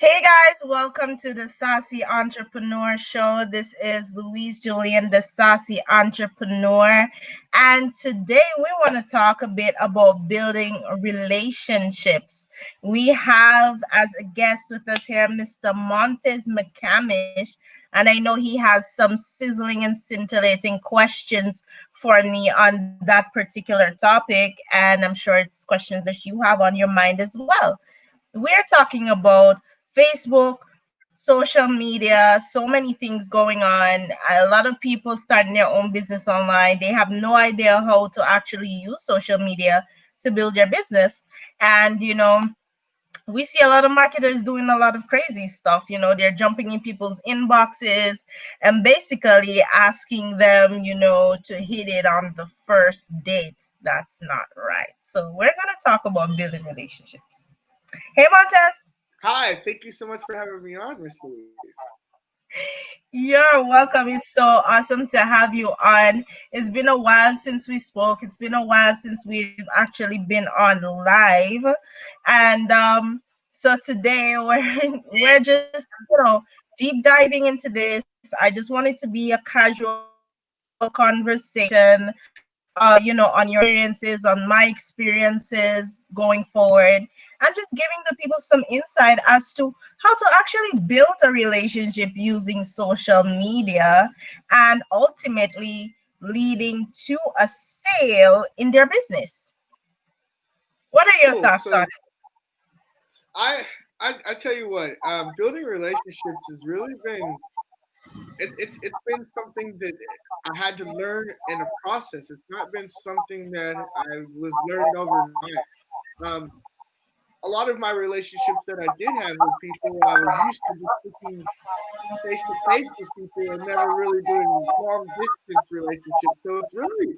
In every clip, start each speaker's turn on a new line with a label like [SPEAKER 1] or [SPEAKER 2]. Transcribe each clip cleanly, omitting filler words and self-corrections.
[SPEAKER 1] Hey guys, welcome to the Sassy Entrepreneur Show. This is Louise Julian, the Sassy Entrepreneur. And today we want to talk a bit about building relationships. We have as a guest with us here Mr. Montez McCamish, and I know he has some sizzling and scintillating questions for me on that particular topic. And I'm sure it's questions that you have on your mind as well. We're talking about Facebook, social media, so many things going on. A lot of people starting their own business online. They have no idea how to actually use social media to build their business. And, we see a lot of marketers doing a lot of crazy stuff. They're jumping in people's inboxes and basically asking them, to hit it on the first date. That's not right. So we're going to talk about building relationships. Hey, Montez.
[SPEAKER 2] Hi, thank you so much for having me on, Miss Louise.
[SPEAKER 1] You're welcome. It's so awesome to have you on. It's been a while since we spoke. It's been a while since we've actually been on live. And so today we're just, deep diving into this. I just want it to be a casual conversation, on your experiences, on my experiences going forward, and just giving the people some insight as to how to actually build a relationship using social media and ultimately leading to a sale in their business. What are your
[SPEAKER 2] Cool.
[SPEAKER 1] thoughts on
[SPEAKER 2] So
[SPEAKER 1] it?
[SPEAKER 2] I I tell you what, building relationships has really been it's been something that I had to learn in a process. It's not been something that I was learned overnight. Um, a lot of my relationships that I did have with people, I was used to just speaking face to face with people and never really doing long distance relationships. So it's really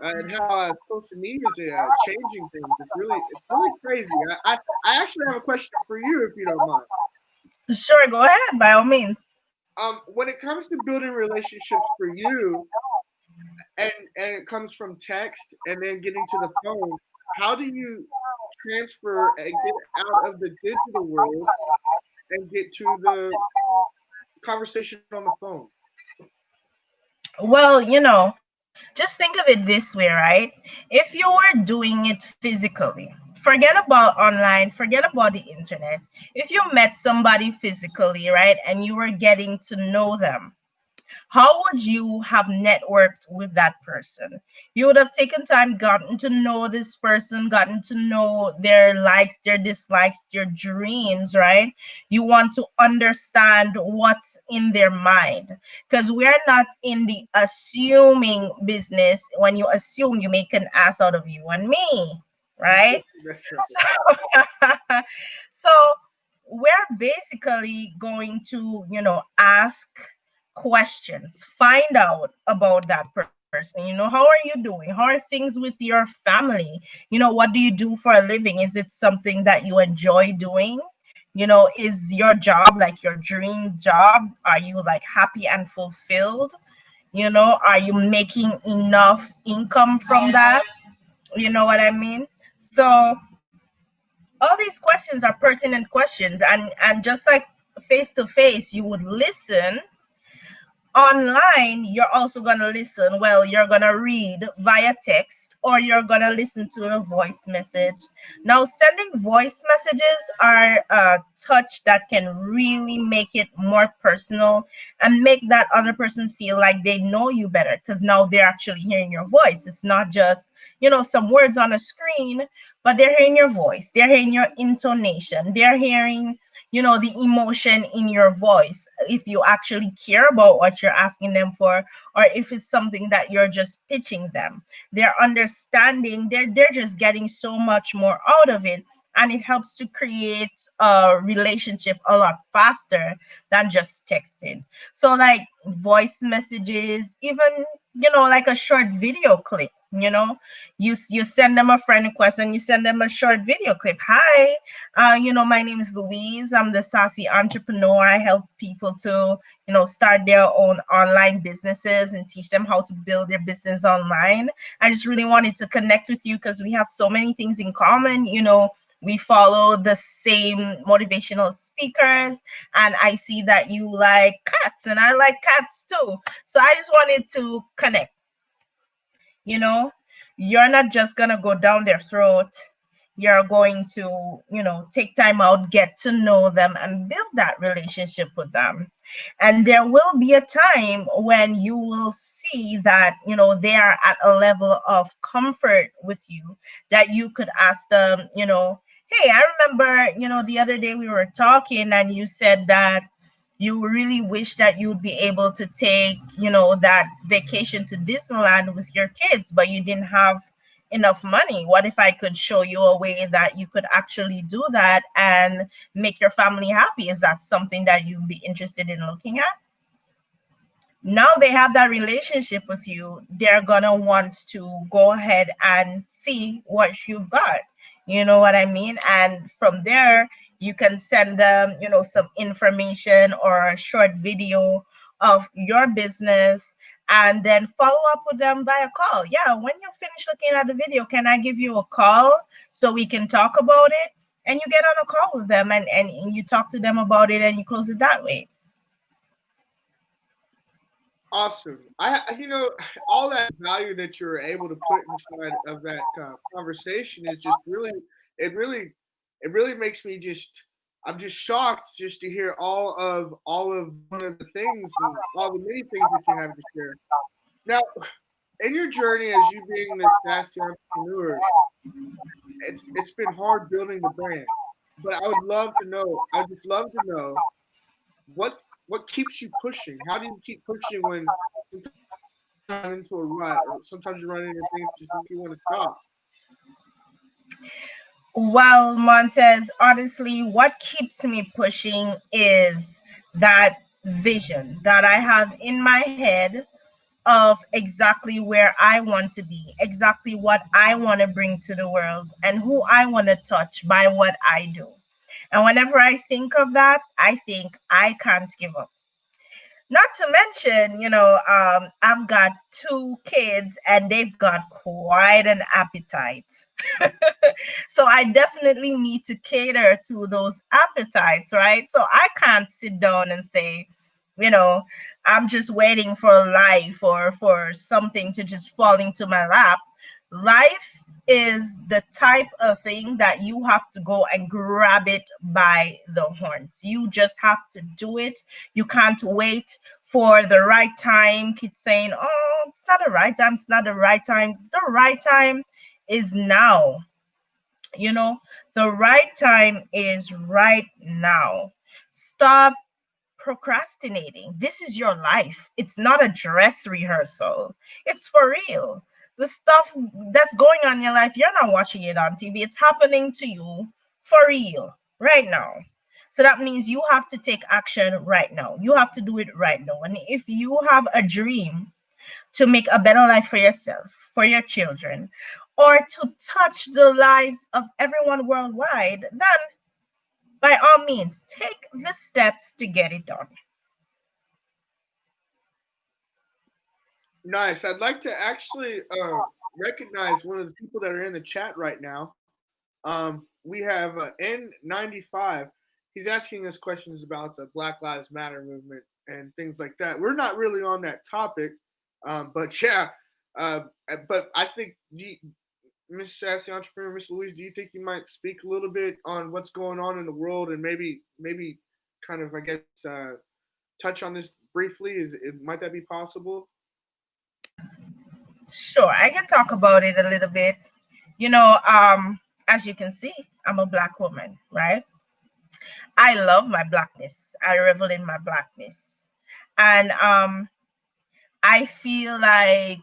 [SPEAKER 2] and how social media is changing things. It's really crazy. I actually have a question for you, if you don't mind.
[SPEAKER 1] Sure, go ahead, by all means.
[SPEAKER 2] When it comes to building relationships for you, and it comes from text and then getting to the phone, how do you transfer and get out of the digital world and get to the conversation on the phone?
[SPEAKER 1] Well, just think of it this way, right? If you were doing it physically, forget about online, forget about the internet. If you met somebody physically, right, and you were getting to know them, how would you have networked with that person? You would have taken time, gotten to know this person, gotten to know their likes, their dislikes, their dreams, right? You want to understand what's in their mind, because we're not in the assuming business. When you assume, you make an ass out of you and me, right?
[SPEAKER 2] That's right.
[SPEAKER 1] So, so we're basically going to, ask questions, find out about that person. How are you doing? How are things with your family? What do you do for a living? Is it something that you enjoy doing? Is your job like your dream job? Are you like happy and fulfilled? Are you making enough income from that? You know what I mean? So all these questions are pertinent questions, and just like face to face you would listen, online you're also going to listen. Well, you're going to read via text, or you're going to listen to a voice message. Now, sending voice messages are a touch that can really make it more personal and make that other person feel like they know you better, because now they're actually hearing your voice. It's not just, some words on a screen, but they're hearing your voice, they're hearing your intonation, they're hearing, the emotion in your voice, if you actually care about what you're asking them for, or if it's something that you're just pitching them. They're understanding, they're just getting so much more out of it, and it helps to create a relationship a lot faster than just texting. So like voice messages, even, like a short video clip, you send them a friend request and you send them a short video clip. Hi, my name is Louise. I'm the Sassy Entrepreneur. I help people to, start their own online businesses and teach them how to build their business online. I just really wanted to connect with you because we have so many things in common. We follow the same motivational speakers, and I see that you like cats and I like cats too. So I just wanted to connect. You know, you're not just going to go down their throat. You're going to, take time out, get to know them, and build that relationship with them. And there will be a time when you will see that, they are at a level of comfort with you, that you could ask them, hey, I remember, the other day we were talking and you said that you really wish that you would be able to take, that vacation to Disneyland with your kids, but you didn't have enough money. What if I could show you a way that you could actually do that and make your family happy? Is that something that you'd be interested in looking at? Now they have that relationship with you, they're gonna want to go ahead and see what you've got. You know what I mean? And from there, you can send them, some information or a short video of your business, and then follow up with them via call. Yeah, when you finish looking at the video, can I give you a call so we can talk about it? And you get on a call with them, and you talk to them about it, and you close it that way.
[SPEAKER 2] Awesome. All that value that you're able to put inside of that conversation is just really, it really, it really makes me just, I'm just shocked just to hear all of one of the things and all the many things that you have to share. Now, in your journey as you being the sassy entrepreneur, it's been hard building the brand. But I would love to know. I would just love to know what keeps you pushing. How do you keep pushing when you run into a rut, or sometimes you run into things just make you want to stop?
[SPEAKER 1] Well, Montez, honestly, what keeps me pushing is that vision that I have in my head of exactly where I want to be, exactly what I want to bring to the world, and who I want to touch by what I do. And whenever I think of that, I think I can't give up. Not to mention, I've got two kids and they've got quite an appetite. So I definitely need to cater to those appetites, right? So I can't sit down and say, you know, I'm just waiting for life or for something to just fall into my lap. Life is the type of thing that you have to go and grab it by the horns. You just have to do it. You can't wait for the right time. Keep saying, oh, it's not the right time. It's not the right time. The right time is now. You know, the right time is right now. Stop procrastinating. This is your life. It's not a dress rehearsal. It's for real. The stuff that's going on in your life, you're not watching it on TV. It's happening to you for real right now. So that means you have to take action right now. You have to do it right now. And if you have a dream to make a better life for yourself, for your children, or to touch the lives of everyone worldwide, then by all means, take the steps to get it done.
[SPEAKER 2] Nice. I'd like to actually recognize one of the people that are in the chat right now. We have N95. He's asking us questions about the Black Lives Matter movement and things like that. We're not really on that topic, but yeah. Uh, but I think Miss Sassy Entrepreneur, Miss Louise, do you think you might speak a little bit on what's going on in the world and maybe kind of, I guess, touch on this briefly? Might that be possible?
[SPEAKER 1] Sure, I can talk about it a little bit. You know, as you can see, I'm a black woman, right? I love my blackness. I revel in my blackness. And I feel like,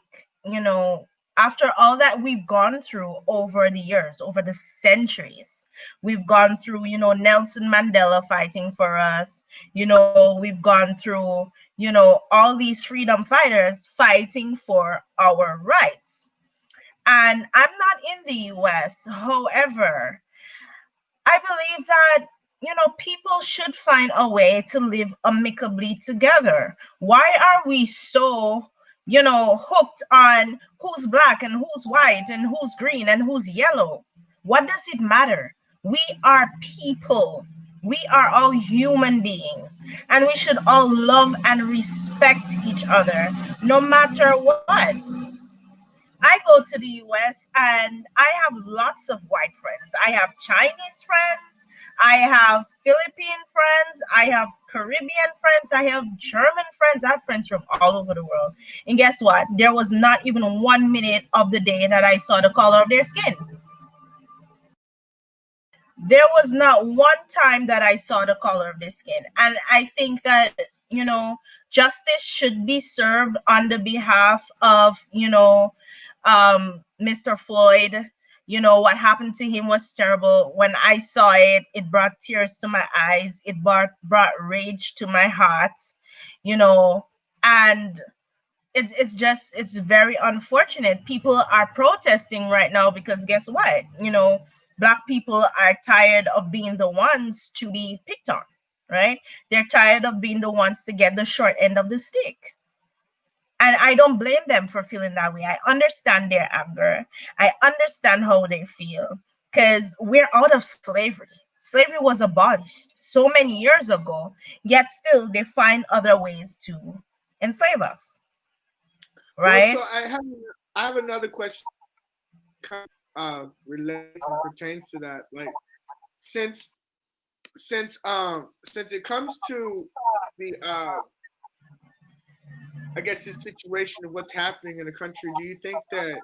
[SPEAKER 1] after all that we've gone through over the years, over the centuries, we've gone through, Nelson Mandela fighting for us. We've gone through, all these freedom fighters fighting for our rights. And I'm not in the US. However, I believe that, people should find a way to live amicably together. Why are we so, hooked on who's black and who's white and who's green and who's yellow? What does it matter? We are people. We are all human beings, and we should all love and respect each other no matter what. I go to the US and I have lots of white friends. I have Chinese friends. I have Philippine friends. I have Caribbean friends. I have German friends. I have friends from all over the world. And guess what? There was not even 1 minute of the day that I saw the color of their skin. There was not one time that I saw the color of their skin. And I think that, justice should be served on the behalf of, Mr. Floyd. What happened to him was terrible. When I saw it, it brought tears to my eyes. It brought rage to my heart, you know, and it's very unfortunate. People are protesting right now because guess what? Black people are tired of being the ones to be picked on, right? They're tired of being the ones to get the short end of the stick. And I don't blame them for feeling that way. I understand their anger. I understand how they feel because we're out of slavery. Slavery was abolished so many years ago, yet still they find other ways to enslave us,
[SPEAKER 2] Well,
[SPEAKER 1] right?
[SPEAKER 2] so I have another question kind of relates and pertains to that. Like since since it comes to the I guess the situation of what's happening in the country, do you think that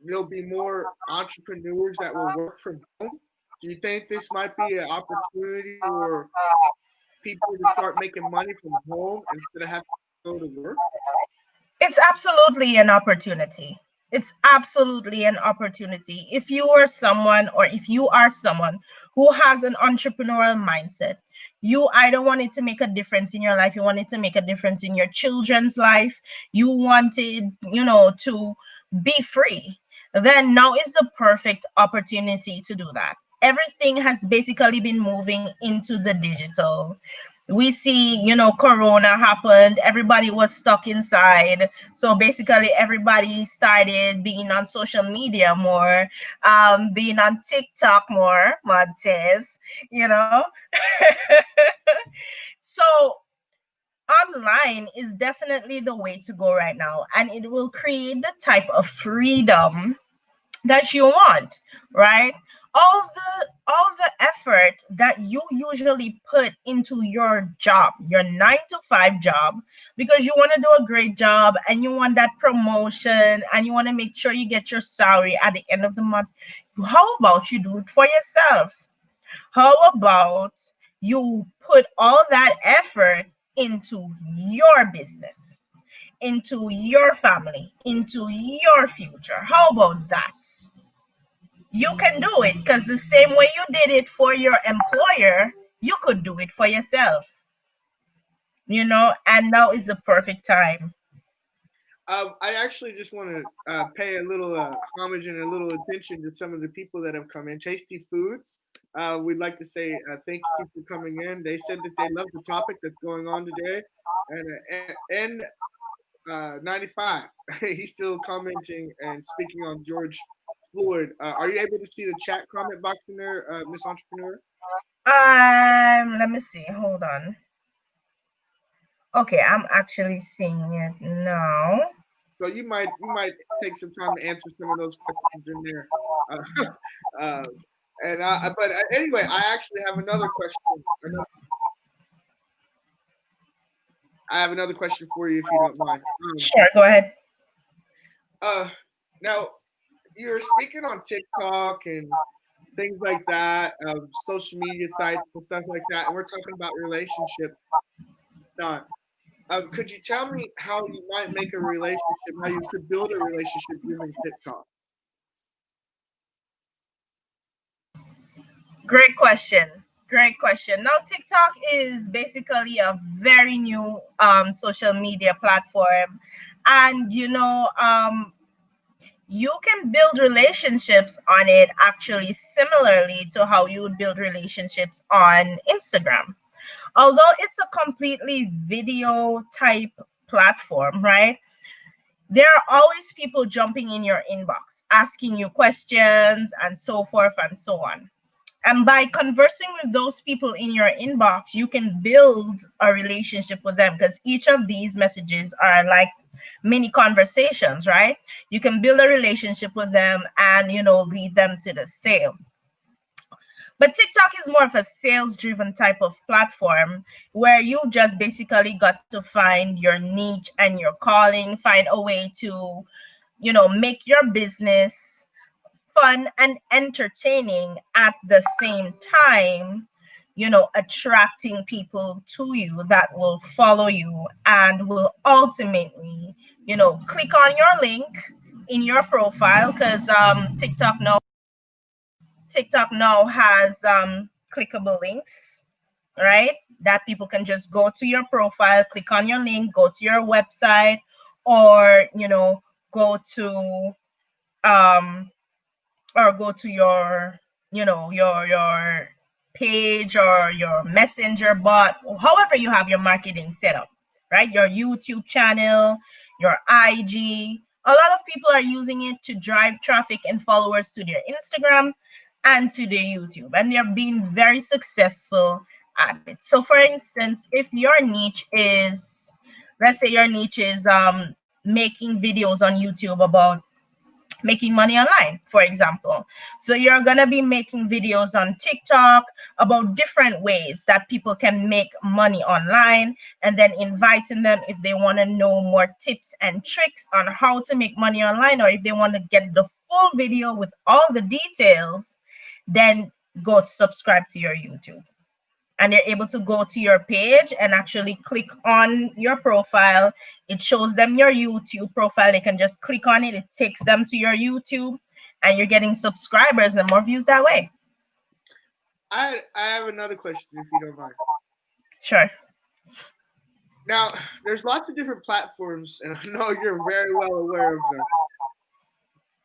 [SPEAKER 2] there'll be more entrepreneurs that will work from home? Do you think this might be an opportunity for people to start making money from home instead of having to go to work?
[SPEAKER 1] It's absolutely an opportunity. It's absolutely an opportunity. If you are someone, or if you are someone who has an entrepreneurial mindset, you either wanted to make a difference in your life, you wanted to make a difference in your children's life, you wanted, to be free, then now is the perfect opportunity to do that. Everything has basically been moving into the digital. We see, corona happened, everybody was stuck inside, so basically everybody started being on social media more, being on TikTok more, Montez, you know. So online is definitely the way to go right now, and it will create the type of freedom that you want, right? All the effort that you usually put into your job, your 9 to 5 job, because you want to do a great job and you want that promotion and you want to make sure you get your salary at the end of the month. How about you do it for yourself? How about you put all that effort into your business, into your family, into your future? How about that? You can do it because the same way you did it for your employer, you could do it for yourself, and now is the perfect time.
[SPEAKER 2] I actually just want to pay a little homage and a little attention to some of the people that have come in. Tasty Foods, we'd like to say thank you for coming in. They said that they love the topic that's going on today. And N95, he's still commenting and speaking on George Floyd. Are you able to see the chat comment box in there, Miss Entrepreneur?
[SPEAKER 1] Let me see, hold on. Okay, I'm actually seeing it now.
[SPEAKER 2] So you might take some time to answer some of those questions in there. Uh, uh, but anyway, I actually have another question. I have another question for you if you don't mind.
[SPEAKER 1] Sure, go ahead.
[SPEAKER 2] Uh, now you're speaking on TikTok and things like that, social media sites and stuff like that, and we're talking about relationship. Now, could you tell me how you might make a relationship, how you could build a relationship using TikTok?
[SPEAKER 1] Great question. Great question. Now, TikTok is basically a very new social media platform. And, you can build relationships on it actually similarly to how you would build relationships on Instagram. Although it's a completely video type platform, right? There are always people jumping in your inbox, asking you questions and so forth and so on. And by conversing with those people in your inbox, you can build a relationship with them, because each of these messages are like mini conversations, right? You can build a relationship with them and, lead them to the sale. But TikTok is more of a sales driven type of platform where you just basically got to find your niche and your calling, find a way to, make your business fun and entertaining at the same time, attracting people to you that will follow you and will ultimately, click on your link in your profile, because TikTok now has clickable links, right? That people can just go to your profile, click on your link, go to your website, or go to um go to your your page or your messenger bot, or however you have your marketing set up, right? Your YouTube channel, your IG. A lot of people are using it to drive traffic and followers to their Instagram and to their YouTube, and they're being very successful at it. So for instance, if your niche is, let's say your niche is making videos on YouTube about making money online, for example. So you're going to be making videos on TikTok about different ways that people can make money online, and then inviting them if they want to know more tips and tricks on how to make money online, or if they want to get the full video with all the details, then go to subscribe to your YouTube, and they're able to go to your page and actually click on your profile. It shows them your YouTube profile. They can just click on it. It takes them to your YouTube, and you're getting subscribers and more views that way.
[SPEAKER 2] I have another question, if you don't mind.
[SPEAKER 1] Sure.
[SPEAKER 2] Now, there's lots of different platforms, and I know you're very well aware of them.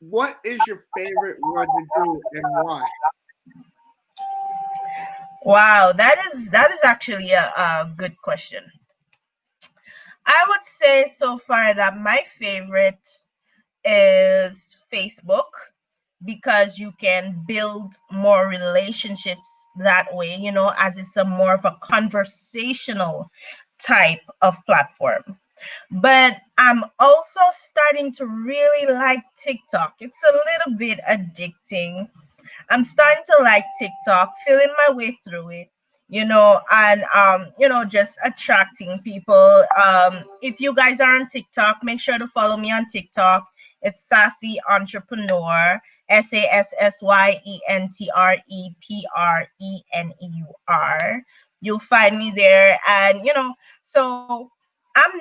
[SPEAKER 2] What is your favorite one to do, and why?
[SPEAKER 1] Wow, that is actually a good question. I would say so far that my favorite is Facebook, because you can build more relationships that way, as it's a more of a conversational type of platform. But I'm also starting to really like TikTok. It's a little bit addicting. I'm starting to like TikTok, feeling my way through it, and just attracting people. If you guys are on TikTok, make sure to follow me on TikTok. It's Sassy Entrepreneur, SASSYENTREPRENEUR. You'll find me there, and so I'm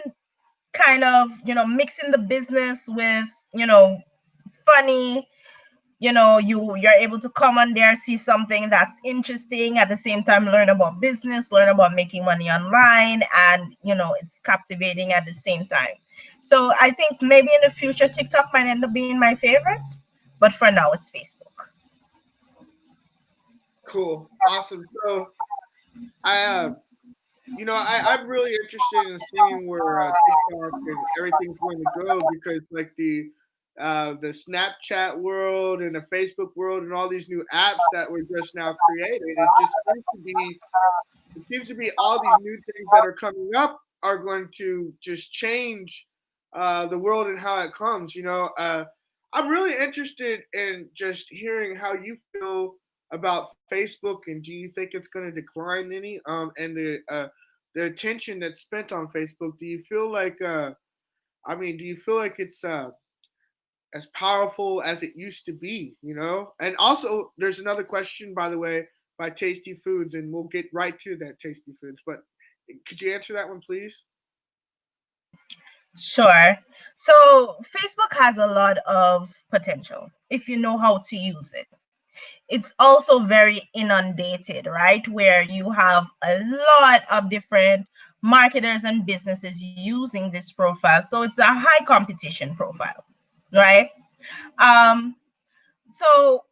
[SPEAKER 1] kind of mixing the business with funny. You're able to come on there, see something that's interesting, at the same time learn about business, learn about making money online, and it's captivating at the same time. So I think maybe in the future TikTok might end up being my favorite, but for now it's Facebook.
[SPEAKER 2] Cool, awesome. So I, I'm really interested in seeing where TikTok and everything's going to go, because like the Snapchat world and the Facebook world and all these new apps that were just now created, it seems to be all these new things that are coming up are going to just change the world and how it comes. I'm really interested in just hearing how you feel about Facebook, and do you think it's going to decline any? And the attention that's spent on Facebook, do you feel like? Do you feel like it's as powerful as it used to be? And also, there's another question, by the way, by Tasty Foods, and we'll get right to that, Tasty Foods. But could you answer that one, please?
[SPEAKER 1] Sure. So Facebook has a lot of potential if you know how to use it. It's also very inundated, right? Where you have a lot of different marketers and businesses using this profile. So it's a high competition profile, right? Um, so,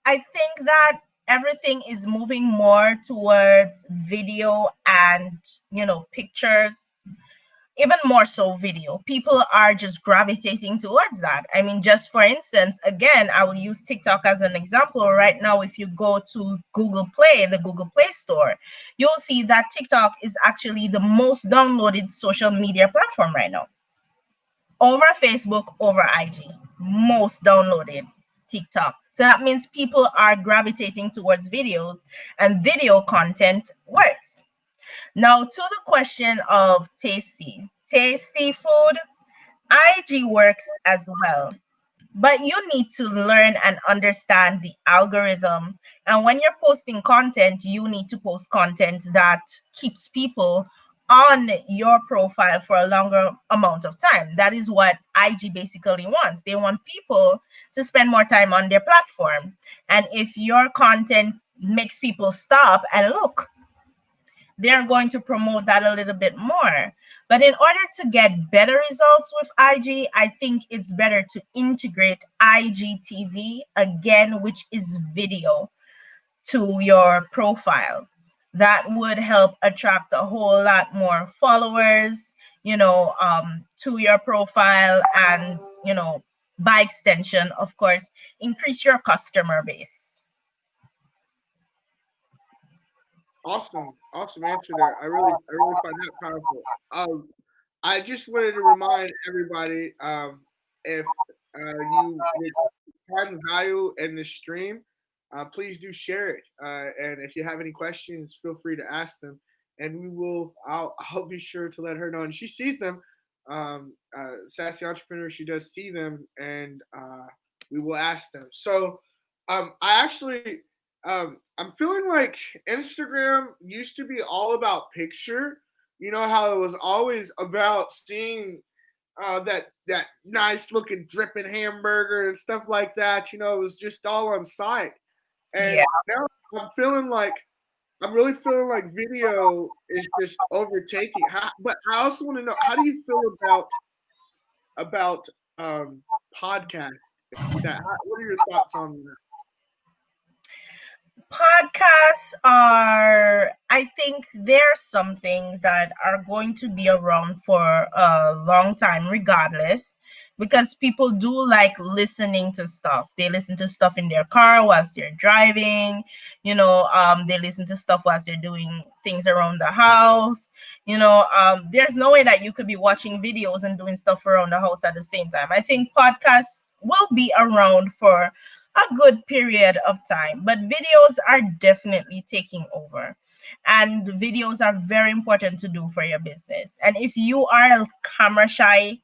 [SPEAKER 1] I think that everything is moving more towards video and, pictures. even more so video. People are just gravitating towards that. I mean, just for instance, again, I will use TikTok as an example. Right now, if you go to Google Play, the Google Play Store, you'll see that TikTok is actually the most downloaded social media platform right now, over Facebook, over IG. Most downloaded TikTok. So that means people are gravitating towards videos, and video content works. Now, to the question of tasty food, IG works as well. But you need to learn and understand the algorithm. And when you're posting content, you need to post content that keeps people on your profile for a longer amount of time. That is what IG basically wants. They want people to spend more time on their platform. And if your content makes people stop and look, they're going to promote that a little bit more. But in order to get better results with IG, I think it's better to integrate IGTV again, which is video, to your profile. That would help attract a whole lot more followers, to your profile, and, by extension, of course, increase your customer base.
[SPEAKER 2] Awesome answer there. I really find that powerful. I just wanted to remind everybody, if you find value in the stream, please do share it. And if you have any questions, feel free to ask them, and we will. I'll be sure to let her know, and she sees them. Sassy Entrepreneur, she does see them, and we will ask them. So, I actually, I'm feeling like Instagram used to be all about picture. You know how it was always about seeing that nice looking dripping hamburger and stuff like that. It was just all on sight. And
[SPEAKER 1] Yeah.
[SPEAKER 2] now I'm feeling like I'm really feeling like video is just overtaking. But I also want to know, how do you feel about podcasts and that? What are your thoughts on that?
[SPEAKER 1] Podcasts are, I think they're something that are going to be around for a long time regardless, because people do like listening to stuff. They listen to stuff in their car whilst they're driving, they listen to stuff whilst they're doing things around the house. There's no way that you could be watching videos and doing stuff around the house at the same time. I think podcasts will be around for a good period of time, but videos are definitely taking over. And videos are very important to do for your business. And if you are camera shy,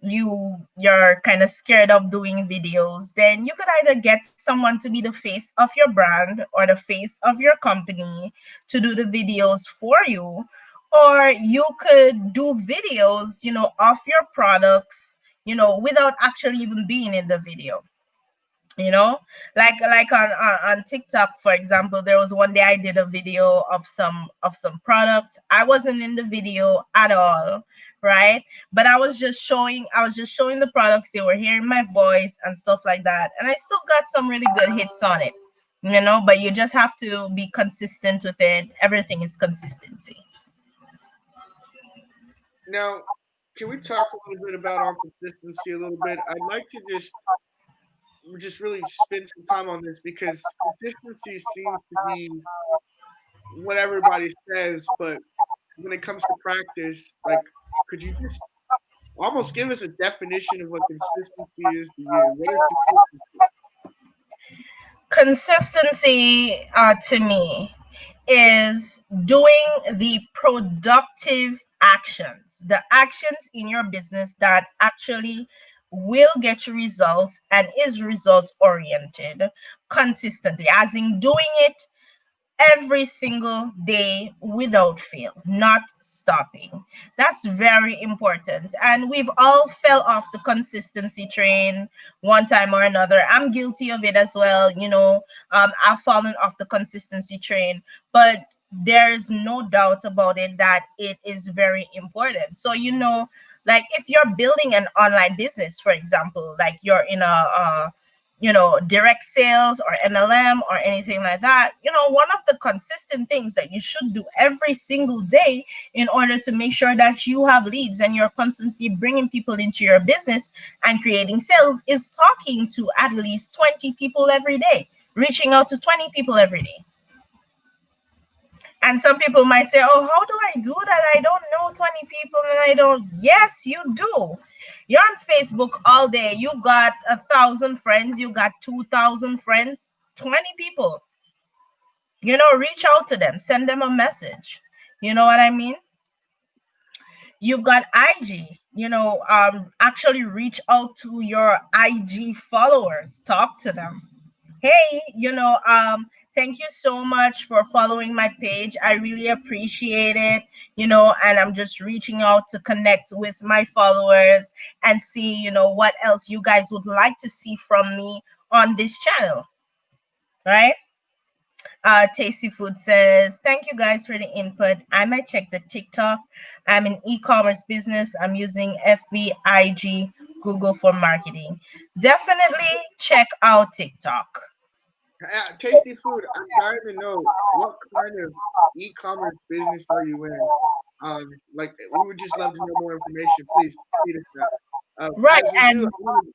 [SPEAKER 1] you're kind of scared of doing videos, then you could either get someone to be the face of your brand or the face of your company to do the videos for you, or you could do videos, of your products, without actually even being in the video. you know like on TikTok, for example. There was one day I did a video of some products. I wasn't in the video at all, right? But I was just showing the products. They were hearing my voice and stuff like that, and I still got some really good hits on it. But you just have to be consistent with it. Everything is consistency.
[SPEAKER 2] Now, can we talk a little bit about on consistency a little bit? I'd like to just really spend some time on this because consistency seems to be what everybody says, but when it comes to practice, like, could you just almost give us a definition of what consistency is to you? What is consistency?
[SPEAKER 1] Consistency, to me, is doing the productive actions, the actions in your business that actually will get you results and is results oriented consistently, as in doing it every single day without fail, not stopping. That's very important. And we've all fell off the consistency train one time or another. I'm guilty of it as well. I've fallen off the consistency train, but there's no doubt about it that it is very important. So, like if you're building an online business, for example, like you're in a direct sales or MLM or anything like that, one of the consistent things that you should do every single day in order to make sure that you have leads and you're constantly bringing people into your business and creating sales is talking to at least 20 people every day, reaching out to 20 people every day. And some people might say, oh, how do I do that? I don't know 20 people and I don't. Yes, you do. You're on Facebook all day. You've got 1,000 friends. You got 2,000 friends, 20 people. Reach out to them, send them a message. You know what I mean? You've got IG, actually reach out to your IG followers, talk to them. Hey, thank you so much for following my page. I really appreciate it, and I'm just reaching out to connect with my followers and see, what else you guys would like to see from me on this channel, right? Tasty Food says, thank you guys for the input. I might check the TikTok. I'm in e-commerce business. I'm using FB, IG, Google for marketing. Definitely check out TikTok.
[SPEAKER 2] Tasty food. I'm dying to know what kind of e-commerce business are you in? Like we would just love to know more information. Please feed us that.
[SPEAKER 1] Right.
[SPEAKER 2] As we do,
[SPEAKER 1] And
[SPEAKER 2] I want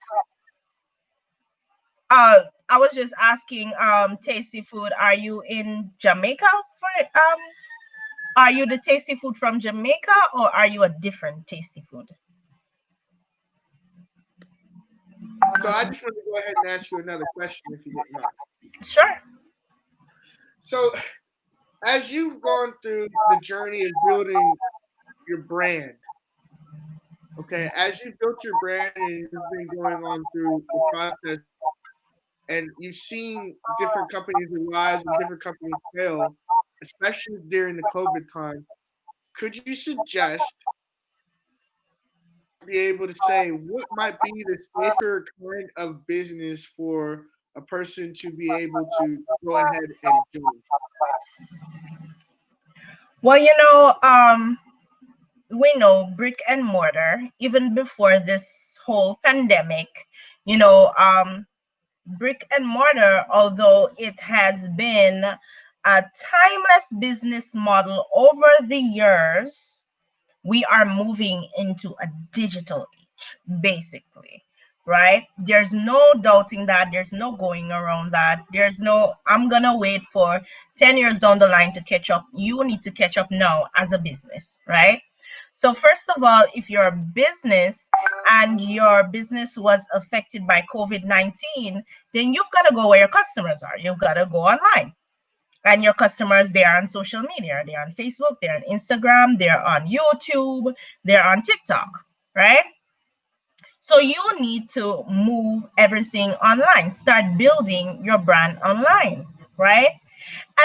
[SPEAKER 2] to.
[SPEAKER 1] I was just asking, Tasty Food, are you in Jamaica for are you the Tasty Food from Jamaica or are you a different Tasty Food?
[SPEAKER 2] So I just want to go ahead and ask you another question, if you didn't mind.
[SPEAKER 1] Sure.
[SPEAKER 2] So, as you've gone through the journey of building your brand, okay, as you built your brand and you've been going on through the process, and you've seen different companies rise and different companies fail, especially during the COVID time, could you suggest be able to say what might be the safer kind of business for a person to be able to go ahead and do?
[SPEAKER 1] Well, we know brick and mortar, even before this whole pandemic, you know, um, brick and mortar, although it has been a timeless business model over the years, we are moving into a digital age, basically, right? There's no doubting that. There's no going around that. There's no, I'm going to wait for 10 years down the line to catch up. You need to catch up now as a business, right? So, first of all, if you're a business and your business was affected by COVID-19, then you've got to go where your customers are. You've got to go online, and your customers, they are on social media, they're on Facebook, they're on Instagram, they're on YouTube, they're on TikTok, right? So you need to move everything online, start building your brand online, right?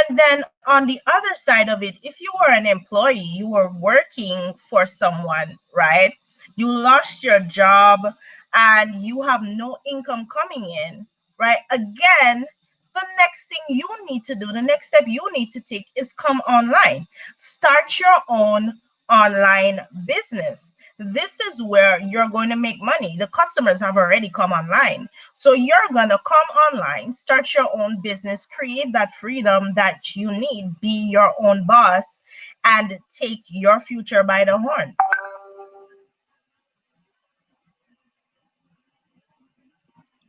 [SPEAKER 1] And then on the other side of it, if you were an employee, you were working for someone, right? You lost your job and you have no income coming in, right? Again, the next thing you need to do, the next step you need to take is come online. Start your own online business. This is where you're going to make money. The customers have already come online. So you're going to come online, start your own business, create that freedom that you need, be your own boss, and take your future by the horns.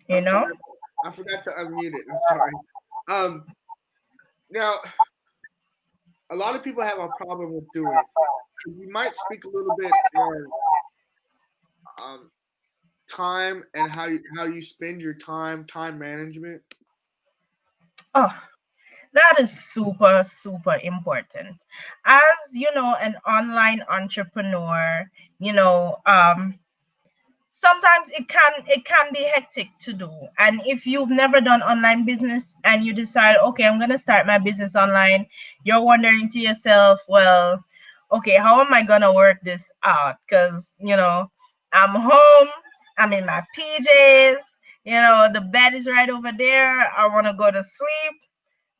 [SPEAKER 1] You
[SPEAKER 2] I'm
[SPEAKER 1] know?
[SPEAKER 2] sorry, I forgot to unmute it. I'm sorry. Um, Now, a lot of people have a problem with doing it. You might speak a little bit on um, time and how you spend your time management.
[SPEAKER 1] Oh, that is super, super important. As an online entrepreneur, you know, sometimes it can be hectic to do. And if you've never done online business and you decide, okay, I'm going to start my business online, you're wondering to yourself, well, okay, how am I going to work this out? Because I'm home, I'm in my PJs, the bed is right over there, I want to go to sleep,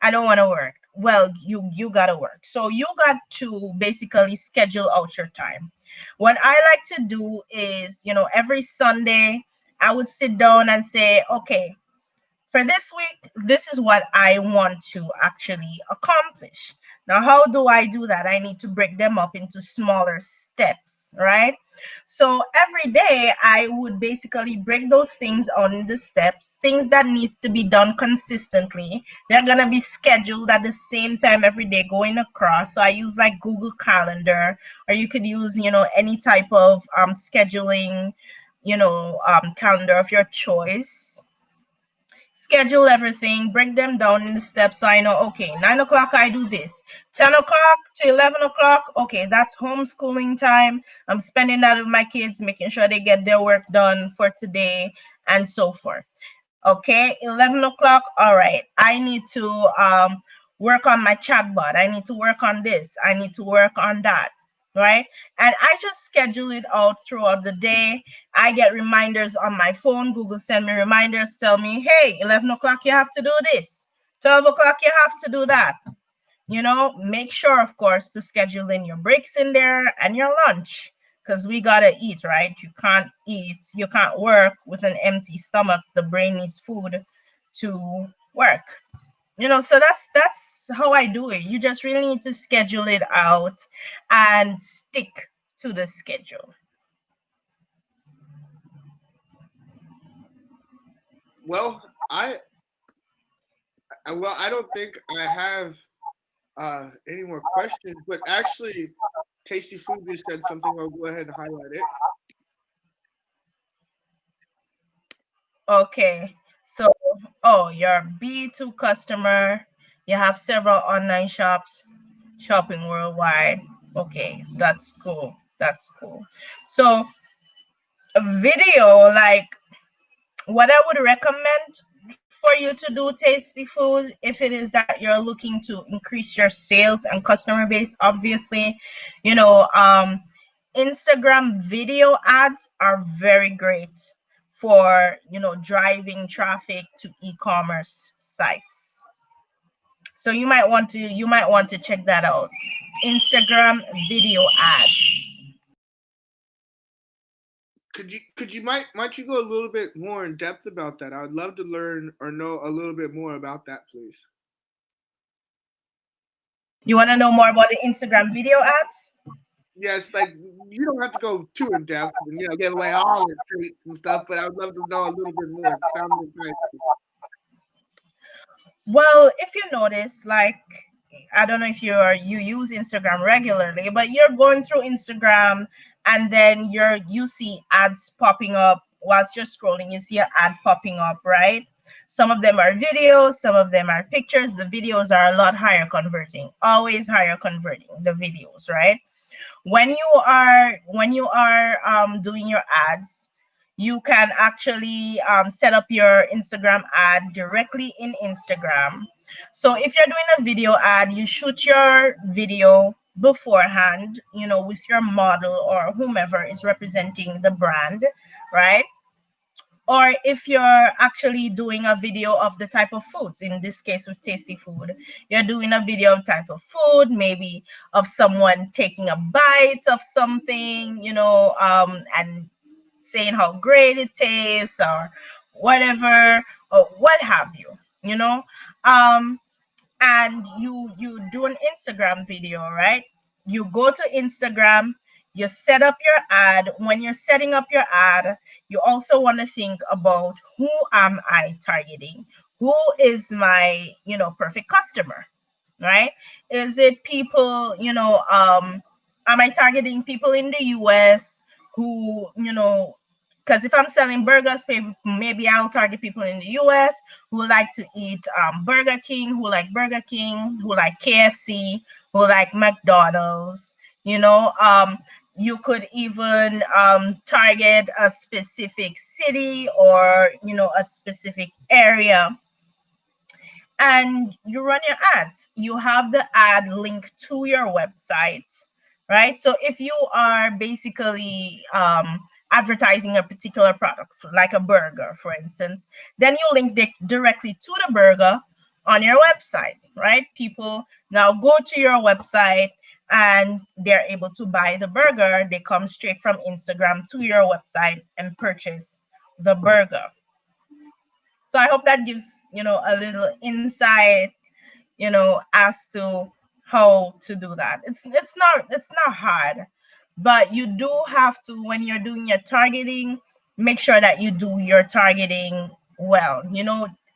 [SPEAKER 1] I don't want to work. Well, you got to work. So you got to basically schedule out your time. What I like to do is, every Sunday I would sit down and say, okay, for this week, this is what I want to actually accomplish. Now, how do I do that? I need to break them up into smaller steps, right? So every day I would basically break those things on the steps, things that needs to be done consistently. They're gonna be scheduled at the same time every day going across. So I use like Google Calendar, or you could use, any type of scheduling, calendar of your choice. Schedule everything, break them down in the steps so I know, okay, 9 o'clock I do this, 10 o'clock to 11 o'clock, okay, that's homeschooling time. I'm spending that with my kids, making sure they get their work done for today, and so forth. Okay, 11 o'clock, all right, I need to work on my chatbot. I need to work on this. I need to work on that, right? And I just schedule it out throughout the day. I get reminders on my phone. Google send me reminders, tell me, hey, 11 o'clock, you have to do this. 12 o'clock, you have to do that. Make sure, of course, to schedule in your breaks in there and your lunch, because we got to eat, right? You can't work with an empty stomach. The brain needs food to work. So that's how I do it. You just really need to schedule it out and stick to the schedule.
[SPEAKER 2] Well, I don't think I have any more questions, but actually, Tasty Food just said something. I'll go ahead and highlight it.
[SPEAKER 1] Okay. So, oh, you're a B2 customer. You have several online shops shopping worldwide. Okay, that's cool. That's cool. So, a video, like, what I would recommend for you to do tasty food, if it is that you're looking to increase your sales and customer base, obviously, you know, um, Instagram video ads are very great for, driving traffic to e-commerce sites. So you might want to check that out. Instagram video ads.
[SPEAKER 2] Might you go a little bit more in depth about that? I would love to learn or know a little bit more about that, please.
[SPEAKER 1] You want to know more about the Instagram video ads?
[SPEAKER 2] Yes, like you don't have to go too in depth and give away all the treats and stuff, but I would love to know a little bit more. It sounds enticing.
[SPEAKER 1] Well, if you notice, like, I don't know if you use Instagram regularly, but you're going through Instagram and then you see ads popping up whilst you're scrolling. You see an ad popping up, right? Some of them are videos, some of them are pictures. The videos are a lot higher converting, always higher converting the videos, right? When you are doing your ads, you can actually set up your Instagram ad directly in Instagram. So if you're doing a video ad, you shoot your video beforehand, with your model or whomever is representing the brand, right? Or if you're actually doing a video of the type of foods, in this case with tasty food, you're doing a video of type of food, maybe of someone taking a bite of something, and saying how great it tastes, or whatever, or what have you, you know um and you do an Instagram video, right? You go to Instagram, you set up your ad. When you're setting up your ad, you also want to think about, who am I targeting? Who is my, perfect customer, right? Is it people, am I targeting people in the US who, because if I'm selling burgers, maybe I'll target people in the US who like to eat Burger King, who like Burger King, who like KFC, who like McDonald's, you know. You could even target a specific city, or, a specific area, and you run your ads. You have the ad link to your website, right? So if you are basically advertising a particular product, like a burger, for instance, then you link directly to the burger on your website, right? People now go to your website and they're able to buy the burger. They come straight from Instagram to your website and purchase the burger. So I hope that gives, a little insight, as to how to do that. It's not hard, but you do have to, when you're doing your targeting, make sure that you do your targeting well.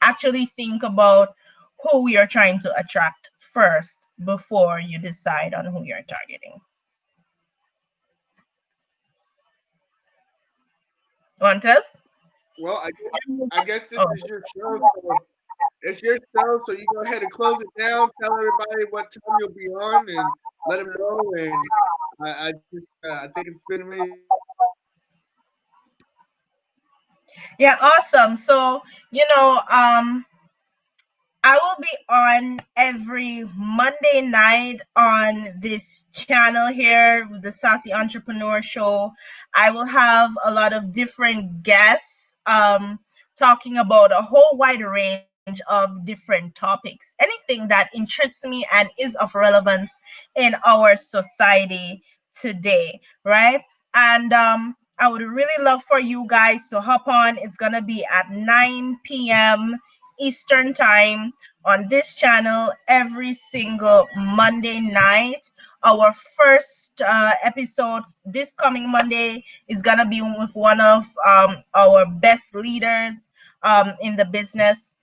[SPEAKER 1] Actually think about who you're trying to attract first before you decide on who you're targeting. Want us?
[SPEAKER 2] Well, I guess this
[SPEAKER 1] Oh.
[SPEAKER 2] is your show, so it's your show. So you go ahead and close it down. Tell everybody what time you'll be on, and let them know. And I think it's been amazing.
[SPEAKER 1] Yeah, awesome. So, I will be on every Monday night on this channel here with the Sassy Entrepreneur Show. I will have a lot of different guests talking about a whole wide range of different topics, anything that interests me and is of relevance in our society today, right? And I would really love for you guys to hop on. It's going to be at 9 p.m. Eastern Time on this channel every single Monday night. Our first episode this coming Monday is going to be with one of our best leaders in the business,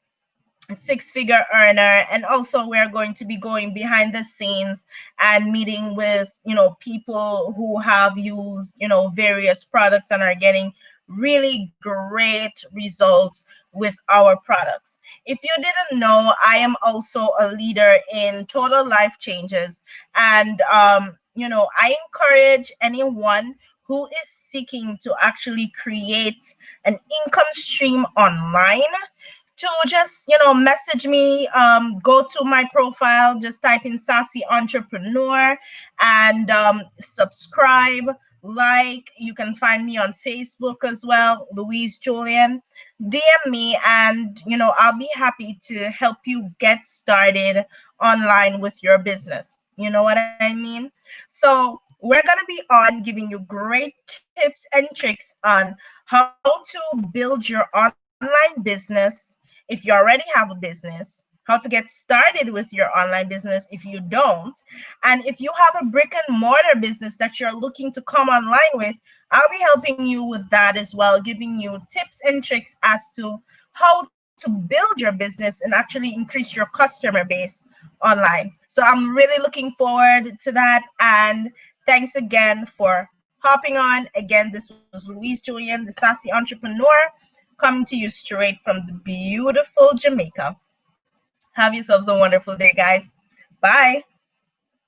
[SPEAKER 1] six-figure earner. And also we're going to be going behind the scenes and meeting with people who have used various products and are getting really great results with our products. If you didn't know, I am also a leader in total life changes, and I encourage anyone who is seeking to actually create an income stream online to just message me. Go to my profile, just type in Sassy Entrepreneur, and subscribe, like. You can find me on Facebook as well, Louise Julian. DM me, and I'll be happy to help you get started online with your business. You know what I mean? So we're going to be on giving you great tips and tricks on how to build your online business if you already have a business, how to get started with your online business if you don't, and if you have a brick and mortar business that you're looking to come online with. I'll be helping you with that as well, giving you tips and tricks as to how to build your business and actually increase your customer base online. So I'm really looking forward to that. And thanks again for hopping on. Again, this was Louise Julian, the Sassy Entrepreneur, coming to you straight from the beautiful Jamaica. Have yourselves a wonderful day, guys. Bye.